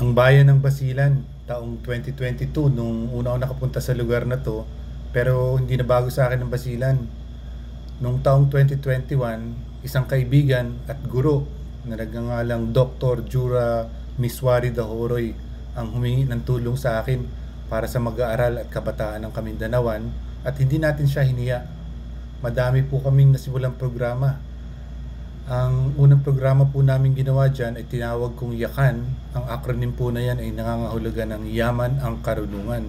Ang bayan ng Basilan, taong 2022, nung una ako nakapunta sa lugar na to, pero hindi na bago sa akin ng Basilan. Nung taong 2021, isang kaibigan at guro na nagngangalang Dr. Jura Miswari Dahoroy ang humingi ng tulong sa akin para sa mag-aaral at kabataan ng Kamindanawan, at hindi natin siya hiniya. Madami po kaming nasimulang programa. Ang unang programa po namin ginawa dyan ay tinawag kong Yakan. Ang acronym po na yan ay nangangahulugan ng Yaman ang Karunungan.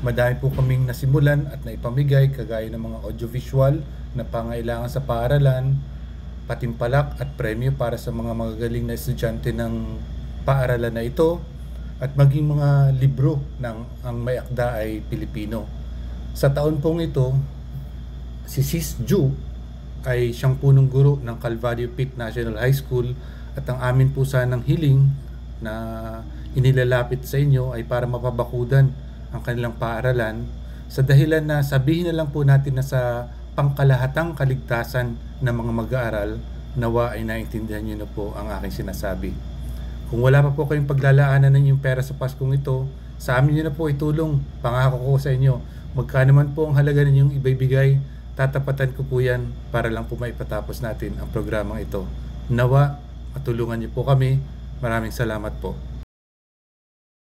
Madami po kaming nasimulan at naipamigay kagaya ng mga audiovisual na pangailangan sa paaralan, patimpalak at premyo para sa mga magagaling na estudyante ng paaralan na ito, at maging mga libro ng ang may akda ay Pilipino. Sa taon pong ito, si Sis Ju ay siyang punong guro ng Calvario Peak National High School, at ang amin po sanang hiling na inilalapit sa inyo ay para mapabakudan ang kanilang paaralan, sa dahilan na sabihin na lang po natin na sa pangkalahatang kaligtasan ng mga mag-aaral. Nawa ay naintindihan niyo na po ang aking sinasabi. Kung wala pa po kayong paglalaanan ng inyong pera sa Paskong ito, sa amin niyo na po itulong. Pangako ko sa inyo, magkano man po ang halaga ninyong ibibigay, tatapatan ko po yan para lang po maipatapos natin ang programang ito. Nawa, matulungan niyo po kami. Maraming salamat po.